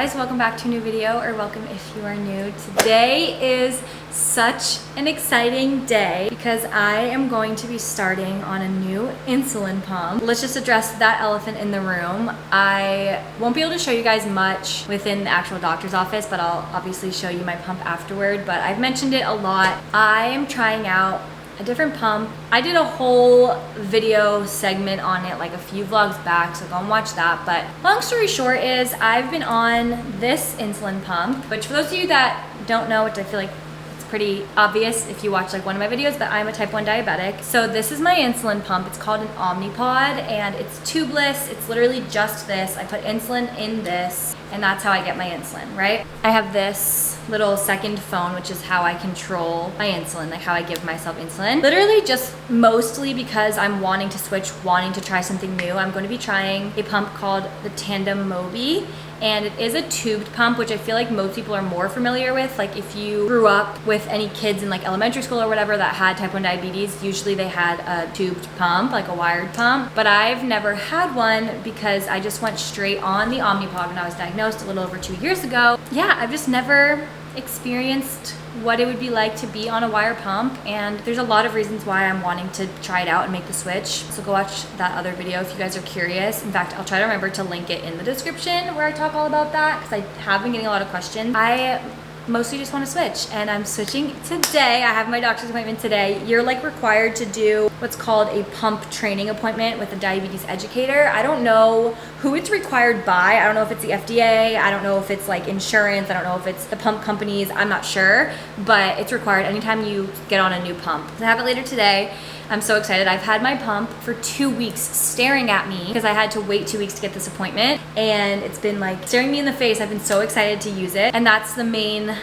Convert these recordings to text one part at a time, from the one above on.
guys, welcome back to a new video, or welcome if you are new. Today is such an exciting day because I am going to be starting on a new insulin pump. Let's just address that elephant in the room. I won't be able to show you guys much within the actual doctor's office, but I'll obviously show you my pump afterward. But I've mentioned it a lot. I am trying out a different pump. I did a whole video segment on it like a few vlogs back, so go and watch that. But long story short is I've been on this insulin pump, which for those of you that don't know, which I feel like it's pretty obvious if you watch like one of my videos, but I'm a type 1 diabetic. So this is my insulin pump. It's called an Omnipod and it's tubeless. It's literally just this. I put insulin in this and that's how I get my insulin, right? I have this little second phone, which is how I control my insulin, like how I give myself insulin. Literally just mostly because I'm wanting to switch, wanting to try something new. I'm going to be trying a pump called the Tandem Mobi, and it is a tubed pump, which I feel like most people are more familiar with. Like if you grew up with any kids in like elementary school or whatever that had type 1 diabetes, usually they had a tubed pump, like a wired pump. But I've never had one because I just went straight on the Omnipod when I was diagnosed a little over 2 years ago. Yeah, I've just never experienced what it would be like to be on a wire pump, and there's a lot of reasons why I'm wanting to try it out and make the switch. So go watch that other video if you guys are curious. In fact, I'll try to remember to link it in the description where I talk all about that because I have been getting a lot of questions. I mostly just want to switch, and I'm switching today. I have my doctor's appointment today. You're like required to do what's called a pump training appointment with a diabetes educator. I don't know who it's required by. I don't know if it's the FDA. I don't know if it's like insurance. I don't know if it's the pump companies. I'm not sure, but it's required anytime you get on a new pump. I have it later today. I'm so excited. I've had my pump for 2 weeks staring at me because I had to wait 2 weeks to get this appointment, and it's been like staring me in the face. I've been so excited to use it, and that's the main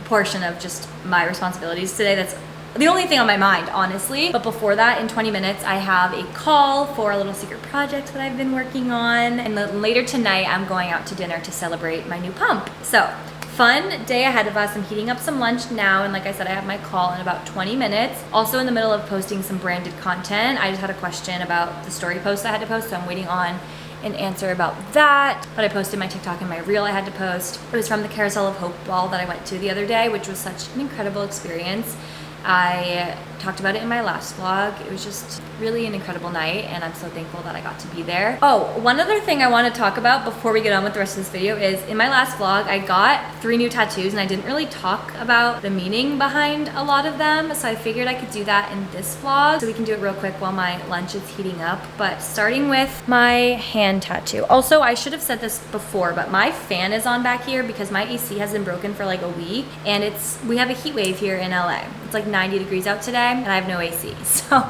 portion of just my responsibilities today. That's the only thing on my mind, honestly. But before that, in 20 minutes, I have a call for a little secret project that I've been working on, and then later tonight, I'm going out to dinner to celebrate my new pump. So fun day ahead of us. I'm heating up some lunch now, and like I said, I have my call in about 20 minutes. Also in the middle of posting some branded content. I just had a question about the story post I had to post, so I'm waiting on an answer about that. But I posted my TikTok and my reel I had to post. It was from the Carousel of Hope ball that I went to the other day, which was such an incredible experience. I talked about it in my last vlog. It was just really an incredible night, and I'm so thankful that I got to be there. Oh, one other thing I want to talk about before we get on with the rest of this video is in my last vlog, I got 3 new tattoos, and I didn't really talk about the meaning behind a lot of them, so I figured I could do that in this vlog. So we can do it real quick while my lunch is heating up. But starting with my hand tattoo. Also, I should have said this before, but my fan is on back here because my AC has been broken for like a week, and we have a heat wave here in LA. It's like 90 degrees out today, and I have no AC, so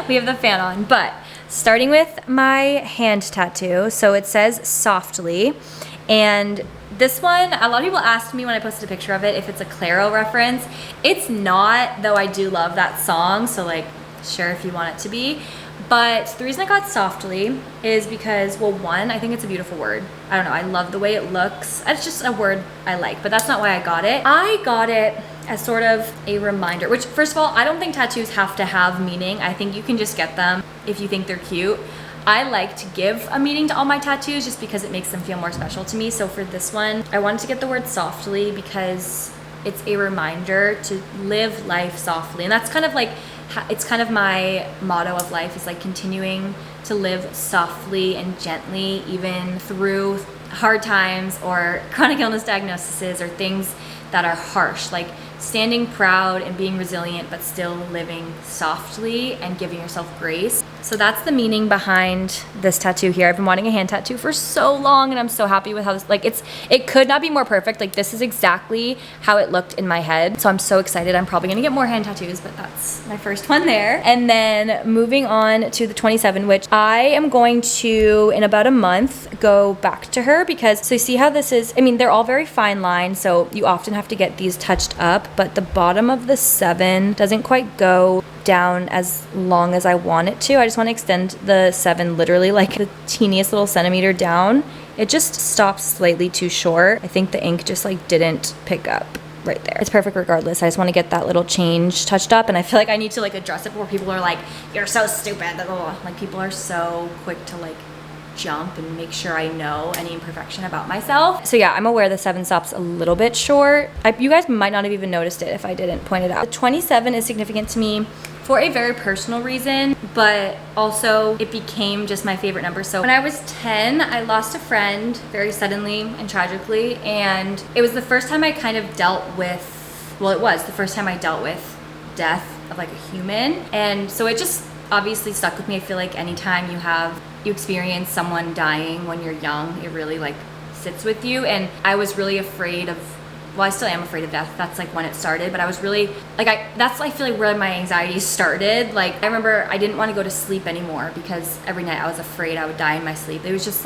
we have the fan on. But starting with my hand tattoo, so it says softly, and this one, a lot of people asked me when I posted a picture of it if it's a Clairo reference. It's not, though I do love that song, so like, sure if you want it to be. But the reason I got softly is because, well, one, I think it's a beautiful word. I don't know, I love the way it looks. It's just a word I like, but that's not why I got it. I got it as sort of a reminder, which first of all, I don't think tattoos have to have meaning. I think you can just get them if you think they're cute. I like to give a meaning to all my tattoos just because it makes them feel more special to me. So for this one, I wanted to get the word softly because it's a reminder to live life softly. And that's kind of like, it's kind of my motto of life, is like continuing to live softly and gently, even through hard times or chronic illness diagnoses or things that are harsh, like standing proud and being resilient, but still living softly and giving yourself grace. So that's the meaning behind this tattoo here. I've been wanting a hand tattoo for so long, and I'm so happy with how this, like, it could not be more perfect. Like, this is exactly how it looked in my head. So I'm so excited. I'm probably gonna get more hand tattoos, but that's my first one there. And then moving on to the 27, which I am going to, in about a month, go back to her because, so you see how this is, I mean, they're all very fine line, so you often have to get these touched up, but the bottom of the 7 doesn't quite go down as long as I want it to. I just want to extend the 7 literally like the teeniest little centimeter down. It just stops slightly too short. I think the ink just like didn't pick up right there. It's perfect regardless. I just want to get that little change touched up, and I feel like I need to like address it before people are like, you're so stupid. Like people are so quick to like jump and make sure I know any imperfection about myself. So yeah, I'm aware the 7 stop's a little bit short. You guys might not have even noticed it if I didn't point it out. The 27 is significant to me for a very personal reason, but also it became just my favorite number. So when I was 10, I lost a friend very suddenly and tragically, and it was the first time I kind of dealt with, well, it was the first time I dealt with death of like a human. And so it just obviously stuck with me. I feel like anytime you experience someone dying when you're young, it really like sits with you. And I was really afraid of, well, I still am afraid of death. That's like when it started, but I was really like, that's I feel like where my anxiety started. Like I remember I didn't want to go to sleep anymore because every night I was afraid I would die in my sleep. It was just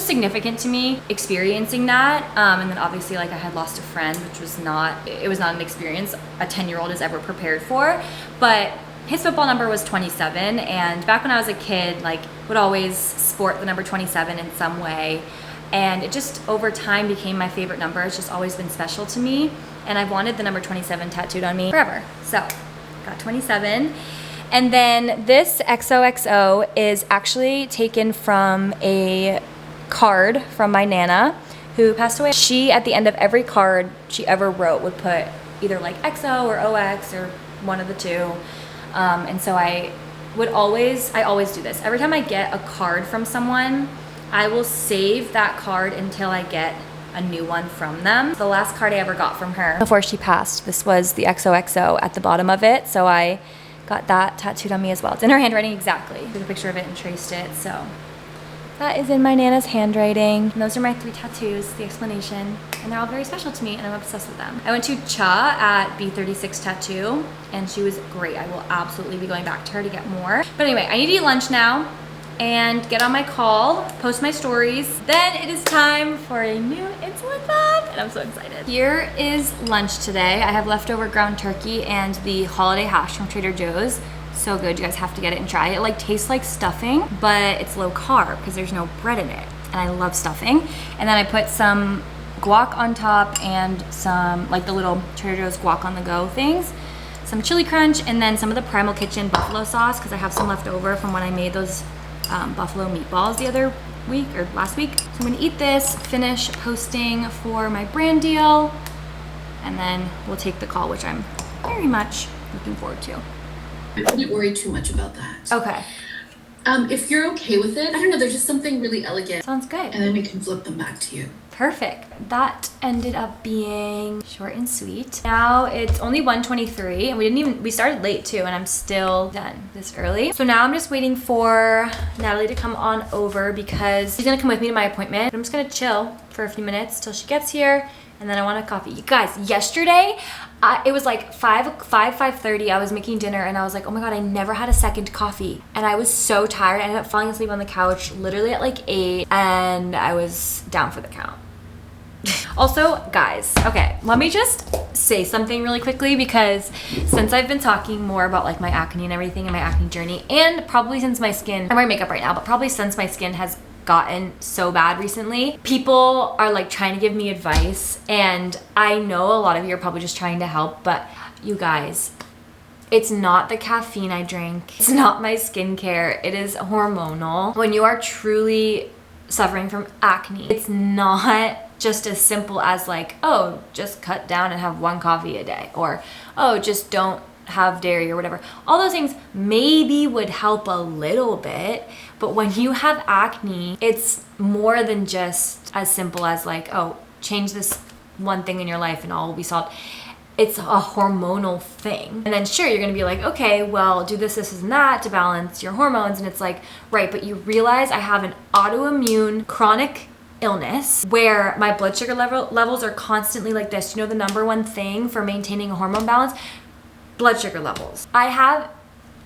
significant to me experiencing that. And then obviously like I had lost a friend, which was not an experience a 10-year-old is ever prepared for. But his football number was 27, and back when I was a kid, like would always sport the number 27 in some way. And it just over time became my favorite number. It's just always been special to me. And I've wanted the number 27 tattooed on me forever. So got 27. And then this XOXO is actually taken from a card from my Nana who passed away. She, at the end of every card she ever wrote, would put either like XO or OX or one of the two. And so I always do this. Every time I get a card from someone, I will save that card until I get a new one from them. The last card I ever got from her before she passed, this was the XOXO at the bottom of it. So I got that tattooed on me as well. It's in her handwriting exactly. Took a picture of it and traced it. So that is in my Nana's handwriting. And those are my 3 tattoos, the explanation. And they're all very special to me and I'm obsessed with them. I went to Cha at B36 Tattoo and she was great. I will absolutely be going back to her to get more. But anyway, I need to eat lunch now and get on my call, post my stories. Then it is time for a new insulin pump and I'm so excited. Here is lunch today. I have leftover ground turkey and the holiday hash from Trader Joe's. So good, you guys have to get it and try it. It like tastes like stuffing, but it's low carb because there's no bread in it. And I love stuffing. And then I put some guac on top and some like the little Trader Joe's guac on the go things. Some chili crunch and then some of the Primal Kitchen buffalo sauce because I have some left over from when I made those buffalo meatballs the other week or last week. So I'm gonna eat this, finish posting for my brand deal, and then we'll take the call, which I'm very much looking forward to. I wouldn't worry too much about that. Okay. If you're okay with it, I don't know, there's just something really elegant. Sounds good. And then we can flip them back to you. Perfect. That ended up being short and sweet. Now it's only 1:23 and we started late too and I'm still done this early. So now I'm just waiting for Natalie to come on over because she's gonna come with me to my appointment. I'm just gonna chill for a few minutes till she gets here and then I want a coffee. You guys, yesterday, it was like 5:30. I was making dinner and I was like, oh my God, I never had a second coffee. And I was so tired. I ended up falling asleep on the couch literally at like 8 and I was down for the count. Also, guys, okay, let me just say something really quickly because since I've been talking more about like my acne and everything and my acne journey, and probably since my skin, I'm wearing makeup right now, but probably since my skin has gotten so bad recently, people are like trying to give me advice and I know a lot of you are probably just trying to help, but you guys, it's not the caffeine I drink, it's not my skincare, it is hormonal. When you are truly suffering from acne, it's not just as simple as like, oh, just cut down and have 1 coffee a day, or oh, just don't have dairy or whatever. All those things maybe would help a little bit, but when you have acne, it's more than just as simple as like, oh, change this one thing in your life and all will be solved. It's a hormonal thing. And then sure, you're gonna be like, okay, well, do this, this, and that to balance your hormones. And it's like, right, but you realize I have an autoimmune chronic illness where my blood sugar levels are constantly like this. You know, the number one thing for maintaining a hormone balance? Blood sugar levels. I have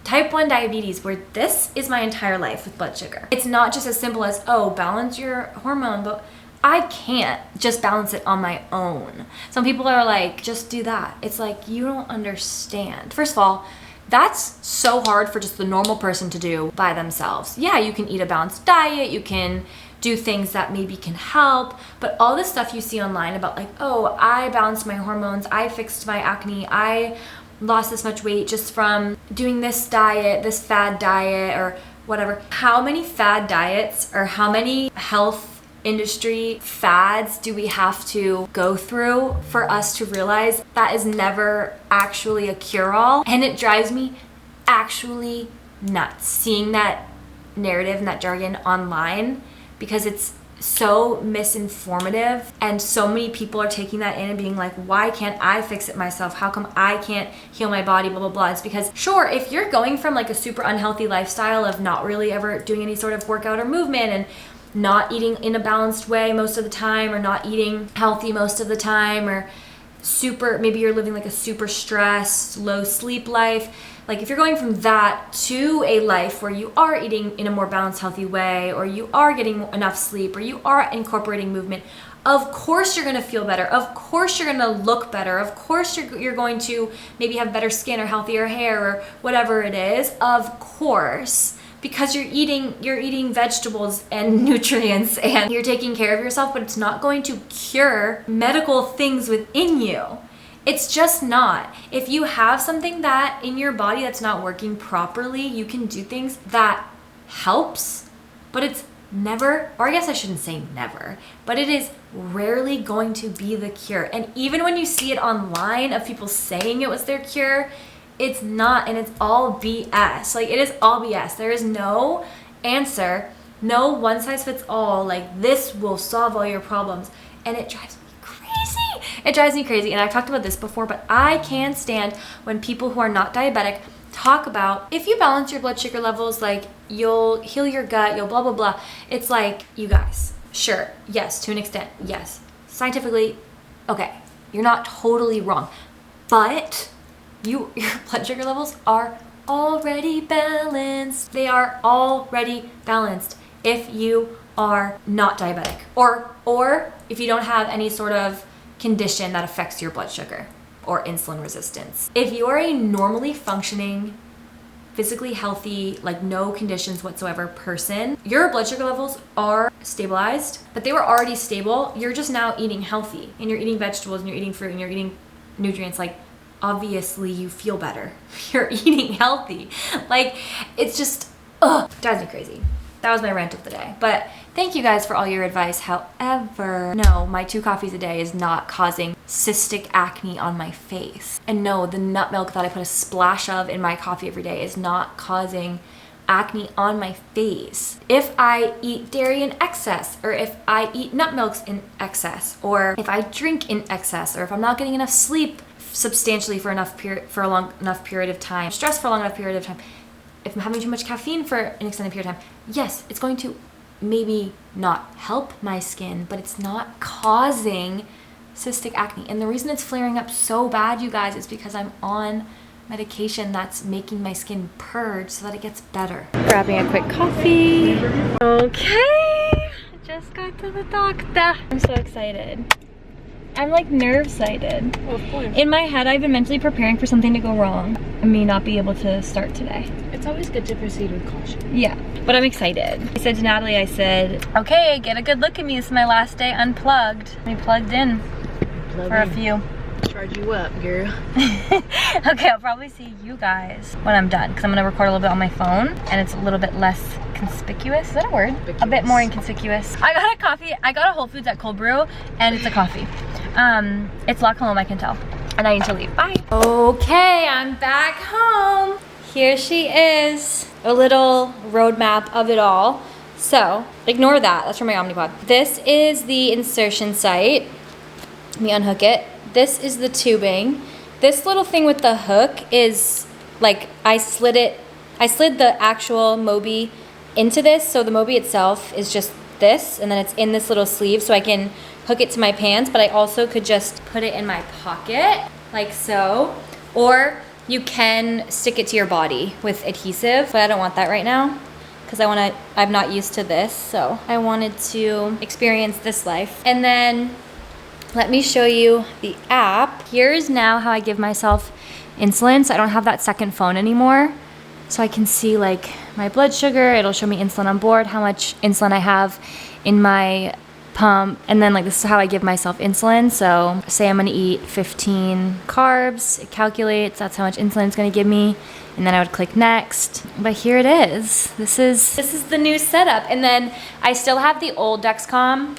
type 1 diabetes where this is my entire life with blood sugar. It's not just as simple as, oh, balance your hormone, but I can't just balance it on my own. Some people are like, just do that. It's like, you don't understand. First of all, that's so hard for just the normal person to do by themselves. Yeah, you can eat a balanced diet, you can do things that maybe can help, but all this stuff you see online about like, oh, I balanced my hormones, I fixed my acne, I lost this much weight just from doing this diet, this fad diet, or whatever. How many fad diets or how many health industry fads do we have to go through for us to realize that is never actually a cure-all? And it drives me actually nuts seeing that narrative and that jargon online, because it's so misinformative and so many people are taking that in and being like, why can't I fix it myself? How come I can't heal my body, blah, blah, blah. It's because, sure, if you're going from like a super unhealthy lifestyle of not really ever doing any sort of workout or movement and not eating in a balanced way most of the time, or not eating healthy most of the time, or maybe you're living like a super stressed, low sleep life. Like if you're going from that to a life where you are eating in a more balanced, healthy way, or you are getting enough sleep, or you are incorporating movement, of course you're going to feel better. Of course you're going to look better. Of course you're going to maybe have better skin or healthier hair or whatever it is. Of course, because you're eating vegetables and nutrients and you're taking care of yourself, but it's not going to cure medical things within you. It's just not. If you have something that in your body that's not working properly, you can do things that helps, but it's never, or I guess I shouldn't say never, but it is rarely going to be the cure. And even when you see it online of people saying it was their cure, it's not, and it's all BS. Like, it is all BS. There is no answer, no one size fits all, like this will solve all your problems. And it drives me crazy. It drives me crazy. And I've talked about this before, but I can't stand when people who are not diabetic talk about, if you balance your blood sugar levels, like you'll heal your gut, you'll blah, blah, blah. It's like, you guys, sure, yes, to an extent, yes. Scientifically, okay, you're not totally wrong, but your blood sugar levels are already balanced. They are already balanced if you are not diabetic, or if you don't have any sort of condition that affects your blood sugar or insulin resistance. If you're a normally functioning, physically healthy, like no conditions whatsoever person, your blood sugar levels are stabilized, but they were already stable. You're just now eating healthy, and you're eating vegetables, and you're eating fruit, and you're eating nutrients. Like, obviously you feel better. You're eating healthy. Like, it's just, drives me crazy. That was my rant of the day. But thank you guys for all your advice. However, no, my 2 coffees a day is not causing cystic acne on my face. And no, the nut milk that I put a splash of in my coffee every day is not causing acne on my face. If I eat dairy in excess, or if I eat nut milks in excess, or if I drink in excess, or if I'm not getting enough sleep substantially for a long enough period of time, stress for a long enough period of time, if I'm having too much caffeine for an extended period of time, yes, it's going to maybe not help my skin, but it's not causing cystic acne. And the reason it's flaring up so bad, you guys, is because I'm on medication that's making my skin purge so that it gets better. Grabbing a quick coffee. Okay, I just got to the doctor. I'm so excited. I'm like nerve-sighted. Oh, of course. In my head, I've been mentally preparing for something to go wrong and me not be able to start today. It's always good to proceed with caution. Yeah, but I'm excited. I said to Natalie, I said, okay, get a good look at me. This is my last day unplugged. I plugged in for a few. Charge you up, girl. Okay, I'll probably see you guys when I'm done, because I'm gonna record a little bit on my phone and it's a little bit less conspicuous. Is that a word? Conspicuous. A bit more inconspicuous. I got a coffee. I got a Whole Foods at Cold Brew, and it's a coffee. It's La Colombe, I can tell. And I need to leave. Bye. Okay, I'm back home. Here she is. A little roadmap of it all. So, ignore that. That's from my Omnipod. This is the insertion site. Let me unhook it. This is the tubing. This little thing with the hook is like, I slid the actual Mobi into this. So the Mobi itself is just this, and then it's in this little sleeve so I can hook it to my pants, but I also could just put it in my pocket like so, or you can stick it to your body with adhesive, but I don't want that right now because I'm not used to this, so I wanted to experience this life. And then let me show you the app. Here's now how I give myself insulin, so I don't have that second phone anymore. So I can see like my blood sugar, it'll show me insulin on board, how much insulin I have in my pump, and then like this is how I give myself insulin. So say I'm gonna eat 15 carbs, it calculates that's how much insulin it's gonna give me, and then I would click next. But here it is. This is the new setup. And then I still have the old Dexcom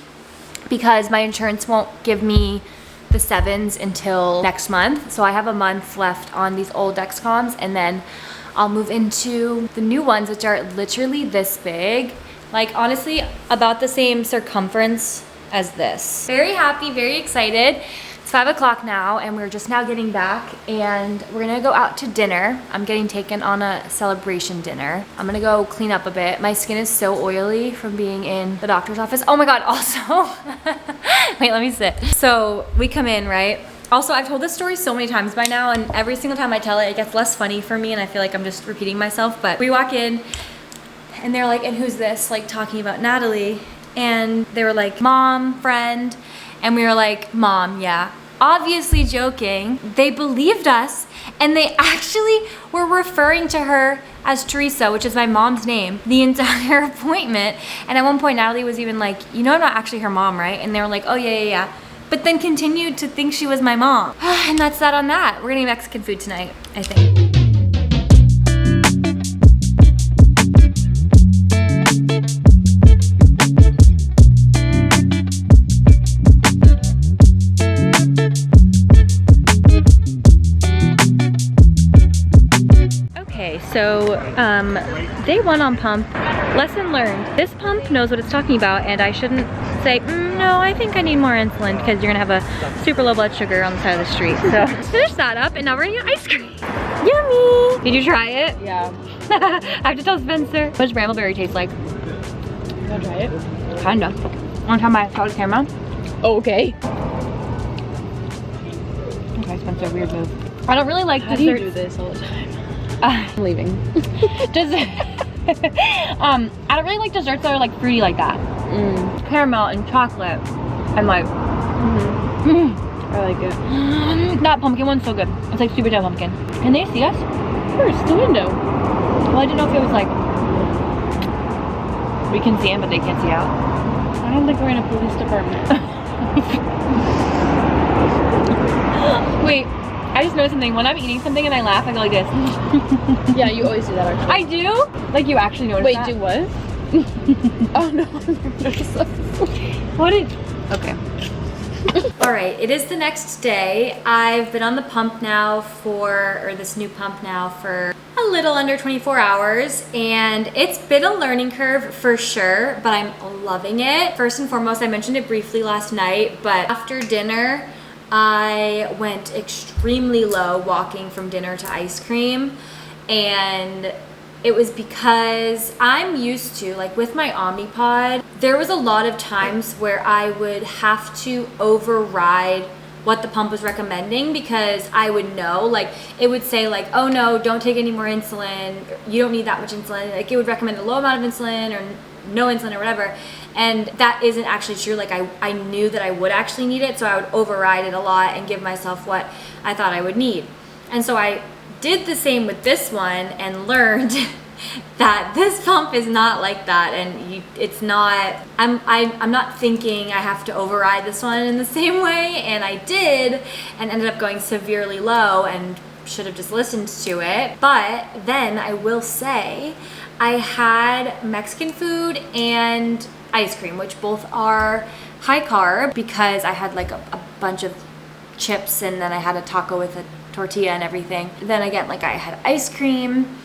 because my insurance won't give me the 7s until next month. So I have a month left on these old Dexcoms, and then I'll move into the new ones, which are literally this big. Like honestly, about the same circumference as this. Very happy, very excited. It's 5 o'clock now, and we're just now getting back, and we're gonna go out to dinner. I'm getting taken on a celebration dinner. I'm gonna go clean up a bit. My skin is so oily from being in the doctor's office. Oh my God, also, wait, let me sit. So we come in, right? Also, I've told this story so many times by now, and every single time I tell it, it gets less funny for me, and I feel like I'm just repeating myself. But we walk in, and they're like, and who's this? Like talking about Natalie. And they were like, mom, friend. And we were like, mom, yeah. Obviously joking. They believed us, and they actually were referring to her as Teresa, which is my mom's name, the entire appointment. And at one point, Natalie was even like, you know I'm not actually her mom, right? And they were like, oh yeah. But then continued to think she was my mom. And that's that on that. We're gonna eat Mexican food tonight, I think. So day 1 on pump, lesson learned. This pump knows what it's talking about, and I shouldn't say, no, I think I need more insulin, because you're gonna have a super low blood sugar on the side of the street. So finish that up, and now we're gonna get ice cream. Yummy! Did you try it? Yeah. I have to tell Spencer. What does brambleberry taste like? You wanna try it? Kinda. One time I saw the camera. Oh, okay. Okay, Spencer, weird move. I don't really like How desserts. do you do this all the time? I'm leaving. I don't really like desserts that are like fruity like that. Caramel and chocolate. I'm like, I like it. that pumpkin one's so good. It's like super down pumpkin. Can they see us? Where's the window? Well, I didn't know if it was like, we can see them, but they can't see out. I don't think we're in a police department. Wait, I just noticed something. When I'm eating something and I laugh, I go like this. Yeah, you always do that actually. I do? Like you actually notice Wait, that? do what? Oh no, What did, okay. All right, it is the next day. I've been on the pump now or this new pump now for a little under 24 hours, and it's been a learning curve for sure, but I'm loving it. First and foremost, I mentioned it briefly last night, but after dinner, I went extremely low walking from dinner to ice cream, and it was because I'm used to, like with my Omnipod, there was a lot of times where I would have to override what the pump was recommending, because I would know, like it would say like, oh no, don't take any more insulin, you don't need that much insulin. Like it would recommend a low amount of insulin or no insulin or whatever. And that isn't actually true. Like I knew that I would actually need it, so I would override it a lot and give myself what I thought I would need. And so I did the same with this one and learned that this pump is not like that, and it's not, I'm not thinking I have to override this one in the same way, and I did, and ended up going severely low and should have just listened to it. But then I will say I had Mexican food and ice cream, which both are high carb, because I had like a bunch of chips, and then I had a taco with a tortilla and everything. Then again, like I had ice cream.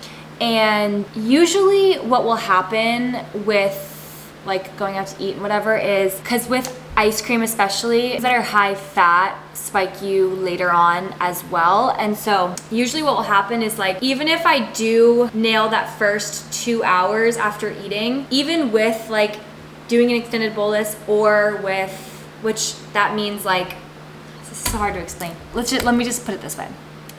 And usually what will happen with like going out to eat and whatever is, because with ice cream especially, that are high fat spike you later on as well. And so usually what will happen is, like, even if I do nail that first 2 hours after eating, even with like doing an extended bolus, or with, which that means like, this is hard to explain. Let me just put it this way.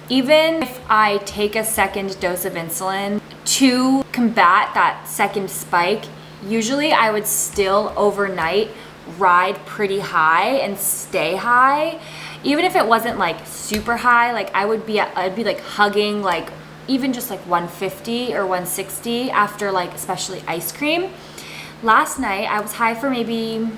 Even if I take a second dose of insulin to combat that second spike, usually I would still overnight ride pretty high and stay high. Even if it wasn't like super high, like I'd be like hugging like even just like 150 or 160 after like especially ice cream. Last night I was high for maybe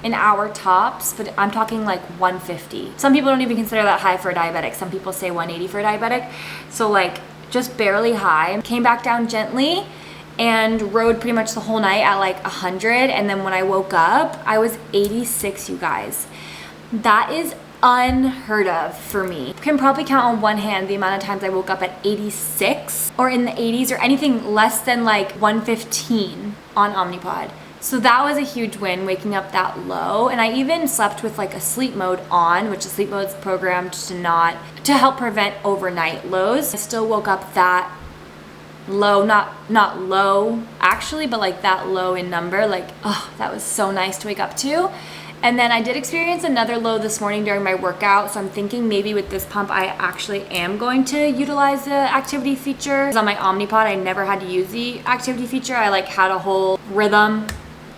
an hour tops, but I'm talking like 150. Some people don't even consider that high for a diabetic. Some people say 180 for a diabetic. So like just barely high. Came back down gently and rode pretty much the whole night at like 100. And then when I woke up, I was 86, you guys. That is unheard of for me. Can probably count on one hand the amount of times I woke up at 86 or in the 80s or anything less than like 115 on Omnipod. So that was a huge win, waking up that low. And I even slept with like a sleep mode on, which the sleep mode is programmed to help prevent overnight lows. I still woke up that low, not low actually, but like that low in number. Like, oh, that was so nice to wake up to. And then I did experience another low this morning during my workout. So I'm thinking maybe with this pump, I actually am going to utilize the activity feature. 'Cause on my Omnipod, I never had to use the activity feature. I like had a whole rhythm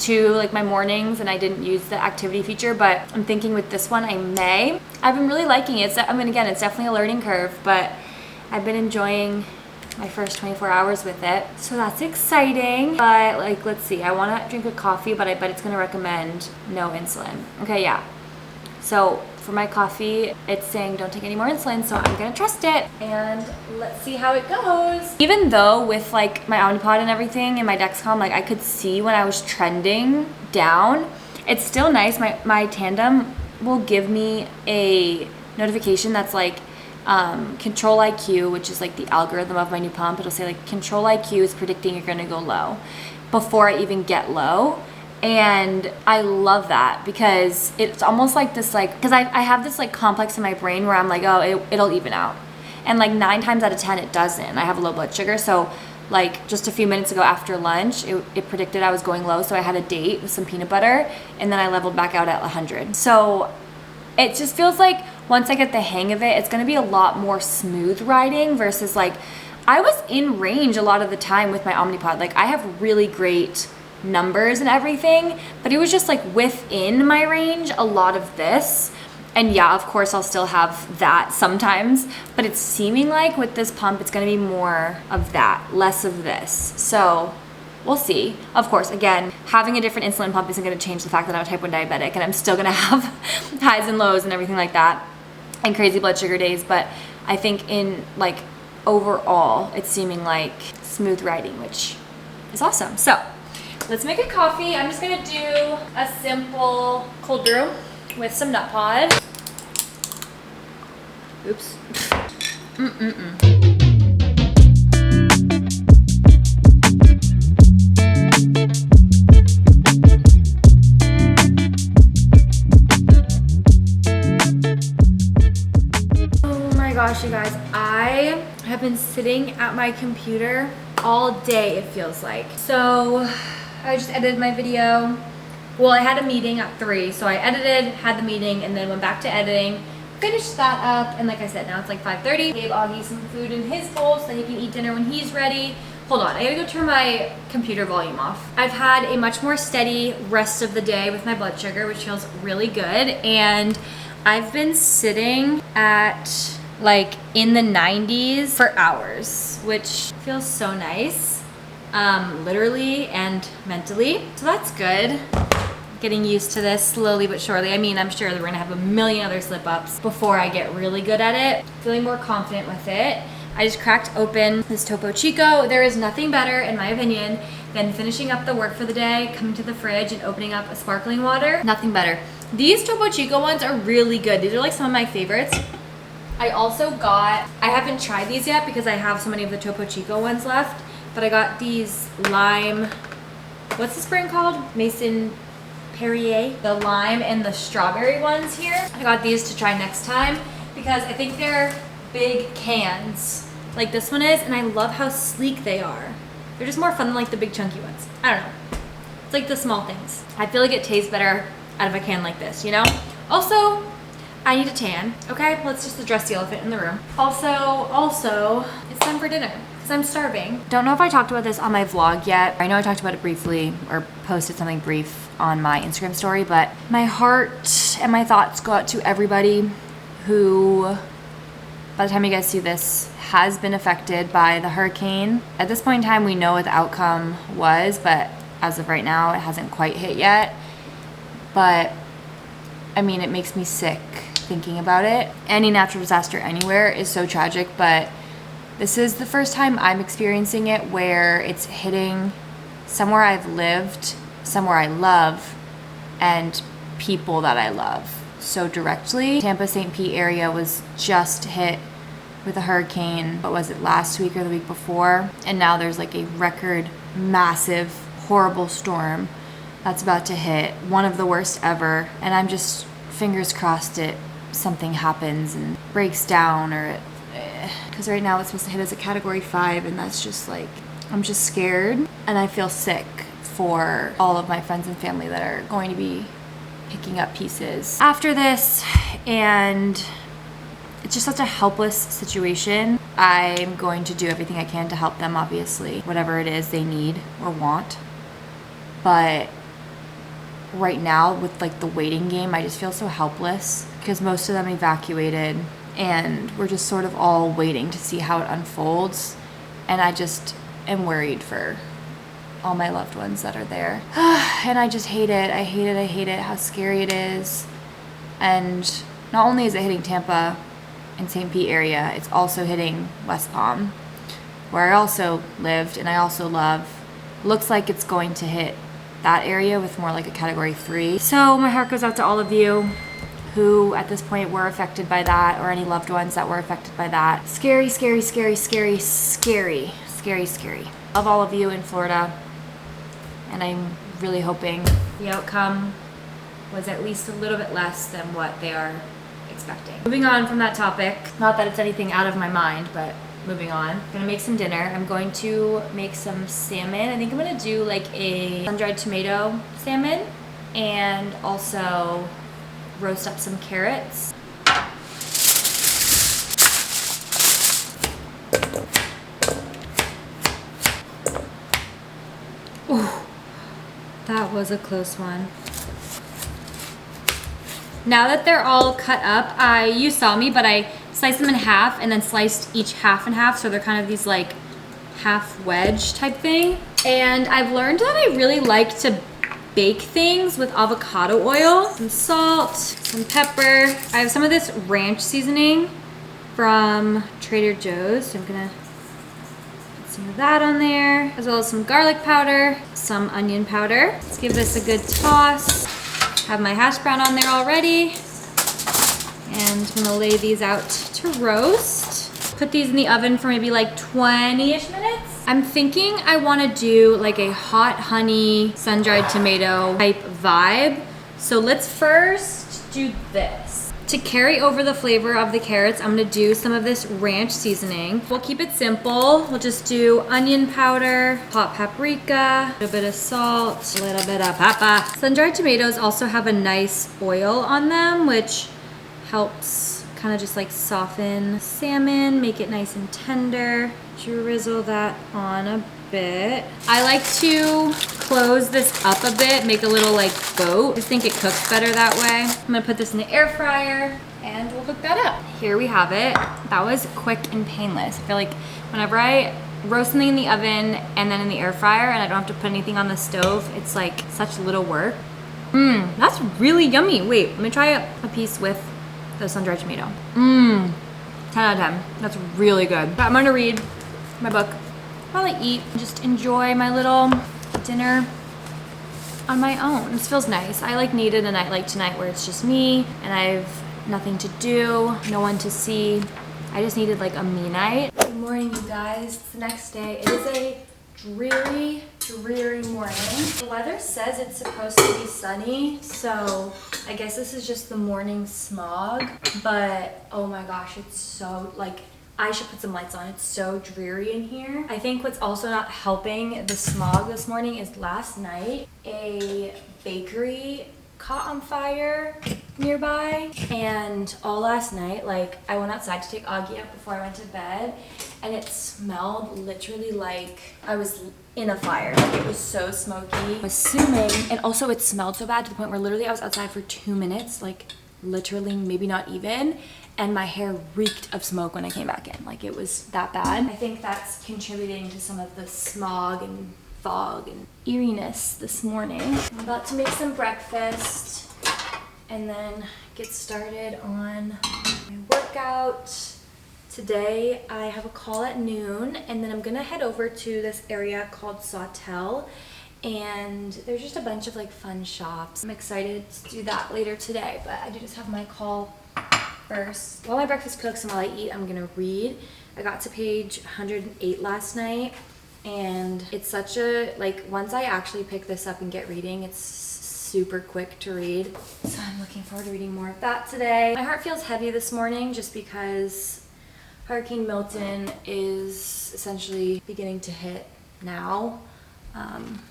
to like my mornings and I didn't use the activity feature, but I'm thinking with this one, I may. I've been really liking it. I mean, again, it's definitely a learning curve, but I've been enjoying my first 24 hours with it. So that's exciting. But like, let's see, I want to drink a coffee, but I bet it's going to recommend no insulin. Okay, yeah. So for my coffee, it's saying don't take any more insulin, so I'm going to trust it. And let's see how it goes. Even though with like my Omnipod and everything and my Dexcom, like I could see when I was trending down, it's still nice. My Tandem will give me a notification that's like, Control IQ, which is like the algorithm of my new pump. It'll say like Control IQ is predicting you're gonna go low before I even get low. And I love that because it's almost like this, like, because I have this like complex in my brain where I'm like, oh, it'll even out. And like 9 times out of 10, it doesn't. I have low blood sugar. So like just a few minutes ago after lunch, it predicted I was going low. So I had a date with some peanut butter and then I leveled back out at 100. So it just feels like once I get the hang of it, it's gonna be a lot more smooth riding versus like, I was in range a lot of the time with my Omnipod. Like I have really great numbers and everything, but it was just like within my range, a lot of this. And yeah, of course I'll still have that sometimes, but it's seeming like with this pump, it's gonna be more of that, less of this. So we'll see. Of course, again, having a different insulin pump isn't going to change the fact that I'm a type 1 diabetic and I'm still going to have highs and lows and everything like that and crazy blood sugar days. But I think in like overall, it's seeming like smooth riding, which is awesome. So let's make a coffee. I'm just going to do a simple cold brew with some nut pod. Oops. Gosh, you guys, I have been sitting at my computer all day, it feels like. So I just edited my video. Well, I had a meeting at 3, so I edited, had the meeting, and then went back to editing, finished that up, and like I said, now it's like 5:30. Gave Augie some food in his bowl so that he can eat dinner when he's ready. Hold on, I gotta go turn my computer volume off. I've had a much more steady rest of the day with my blood sugar, which feels really good, and I've been sitting at like in the 90s for hours, which feels so nice, literally and mentally. So that's good. Getting used to this slowly but surely. I mean, I'm sure that we're gonna have a million other slip ups before I get really good at it. Feeling more confident with it. I just cracked open this Topo Chico. There is nothing better, in my opinion, than finishing up the work for the day, coming to the fridge and opening up a sparkling water. Nothing better. These Topo Chico ones are really good. These are like some of my favorites. I also got, I haven't tried these yet because I have so many of the Topo Chico ones left, but I got these lime, what's this brand called? Mason Perrier. The lime and the strawberry ones here. I got these to try next time because I think they're big cans like this one is, and I love how sleek they are. They're just more fun than like the big chunky ones. I don't know. It's like the small things. I feel like it tastes better out of a can like this, you know? Also, I need a tan, okay? Let's just address the elephant in the room. Also, it's time for dinner because I'm starving. Don't know if I talked about this on my vlog yet. I know I talked about it briefly or posted something brief on my Instagram story, but my heart and my thoughts go out to everybody who, by the time you guys see this, has been affected by the hurricane. At this point in time, we know what the outcome was, but as of right now, it hasn't quite hit yet. but I mean, it makes me sick thinking about it. Any natural disaster anywhere is so tragic, but this is the first time I'm experiencing it where it's hitting somewhere I've lived, somewhere I love, and people that I love so directly. Tampa St. Pete area was just hit with a hurricane, what was it, last week or the week before? And now there's like a record massive, horrible storm that's about to hit, one of the worst ever. And I'm just fingers crossed something happens and breaks down, or because right now it's supposed to hit as a category 5, and that's just like, I'm just scared and I feel sick for all of my friends and family that are going to be picking up pieces after this. And it's just such a helpless situation. I'm going to do everything I can to help them, obviously, whatever it is they need or want. But right now with like the waiting game, I just feel so helpless because most of them evacuated and we're just sort of all waiting to see how it unfolds. And I just am worried for all my loved ones that are there. And I just hate it. I hate it, how scary it is. And not only is it hitting Tampa and St. Pete area, it's also hitting West Palm, where I also lived and I also love. Looks like it's going to hit that area with more like a category 3. So my heart goes out to all of you who at this point were affected by that, or any loved ones that were affected by that. Scary, scary, scary, scary, scary, scary, scary. Love all of you in Florida, and I'm really hoping the outcome was at least a little bit less than what they are expecting. Moving on from that topic, not that it's anything out of my mind, but moving on. I'm gonna make some dinner. I'm going to make some salmon. I think I'm gonna do like a sun-dried tomato salmon and also roast up some carrots. Ooh, that was a close one. Now that they're all cut up, you saw me, but I sliced them in half and then sliced each half in half, so they're kind of these like half wedge type thing. And I've learned that I really like to bake things with avocado oil, some salt, some pepper. I have some of this ranch seasoning from Trader Joe's, so I'm gonna put some of that on there, as well as some garlic powder, some onion powder. Let's give this a good toss. Have my hash brown on there already. And I'm gonna lay these out to roast. Put these in the oven for maybe like 20-ish minutes. I'm thinking I wanna do like a hot honey sun-dried tomato type vibe. So let's first do this. To carry over the flavor of the carrots, I'm gonna do some of this ranch seasoning. We'll keep it simple. We'll just do onion powder, hot paprika, a little bit of salt, a little bit of pepper. Sun-dried tomatoes also have a nice oil on them, which helps kind of just like soften salmon, make it nice and tender. Drizzle that on a bit. I like to close this up a bit, make a little like boat. I just think it cooks better that way. I'm gonna put this in the air fryer and we'll cook that up. Here we have it. That was quick and painless. I feel like whenever I roast something in the oven and then in the air fryer and I don't have to put anything on the stove, it's like such little work. That's really yummy. Wait, let me try a piece with the sun-dried tomato. 10 out of 10. That's really good. I'm gonna read my book while I eat, just enjoy my little dinner on my own. This feels nice. I needed a night like tonight where it's just me and I have nothing to do, no one to see. I just needed like a me night. Good morning, you guys. It's the next day. It is a dreary, dreary morning. The weather says it's supposed to be sunny, so I guess this is just the morning smog, but oh my gosh, it's so like, I should put some lights on. It's so dreary in here. I think what's also not helping the smog this morning is last night a bakery caught on fire nearby, and all last night, like, I went outside to take Augie up before I went to bed, and it smelled literally like I was in a fire. Like, it was so smoky. I'm assuming, and also it smelled so bad to the point where literally I was outside for 2 minutes, like literally maybe not even, and my hair reeked of smoke when I came back in. Like, it was that bad. I think that's contributing to some of the smog and fog and eeriness this morning. I'm about to make some breakfast and then get started on my workout. Today I have a call at noon and then I'm gonna head over to this area called Soph, and there's just a bunch of like fun shops. I'm excited to do that later today, but I do just have my call first. While my breakfast cooks and while I eat, I'm gonna read. I got to page 108 last night, and it's such a, like, once I actually pick this up and get reading, it's super quick to read. So I'm looking forward to reading more of that today. My heart feels heavy this morning just because Hurricane Milton is essentially beginning to hit now.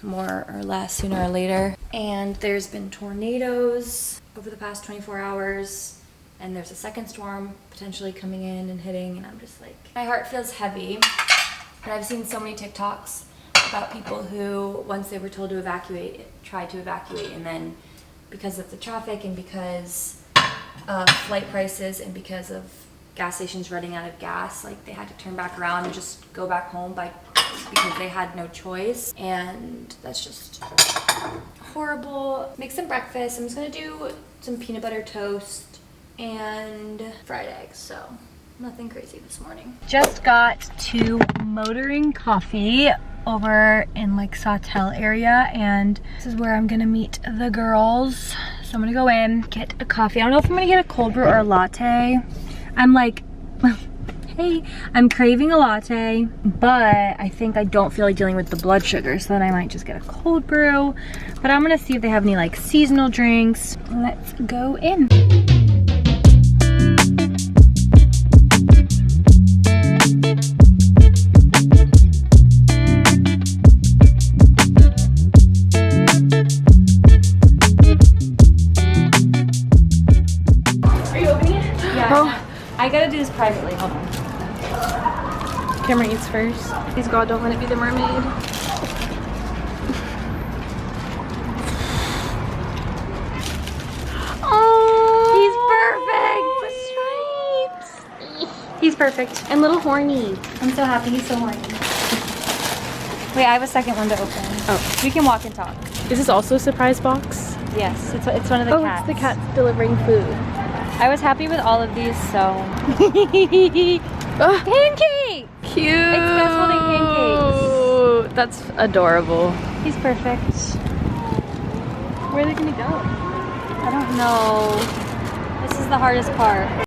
More or less sooner or later. And there's been tornadoes over the past 24 hours, and there's a second storm potentially coming in and hitting, and I'm just like, my heart feels heavy. And I've seen so many TikToks about people who, once they were told to evacuate, tried to evacuate, and then because of the traffic and because of flight prices and because of gas stations running out of gas, like they had to turn back around and just go back home because they had no choice, and that's just horrible. Make some breakfast. I'm just gonna do some peanut butter toast and fried eggs, so nothing crazy this morning. Just got to Motoring Coffee over in like Sawtell area, and this is where I'm gonna meet the girls. So I'm gonna go in, get a coffee. I don't know if I'm gonna get a cold brew or a latte. I'm like, hey, I'm craving a latte, but I think I don't feel like dealing with the blood sugar, so then I might just get a cold brew. But I'm gonna see if they have any like seasonal drinks. Let's go in. Are you opening it? Yeah. Oh. I gotta do this privately, hold on. Camera eats first. Please God, don't let it be the mermaid. Oh, he's perfect. He's perfect. And little horny. I'm so happy he's so horny. Wait, I have a second one to open. Oh. We can walk and talk. Is this also a surprise box? Yes, it's one of the cats. It's the cat delivering food. I was happy with all of these, so. Pancake! Cute! It's Gus holding pancakes. That's adorable. He's perfect. Where are they gonna go? I don't know. This is the hardest part.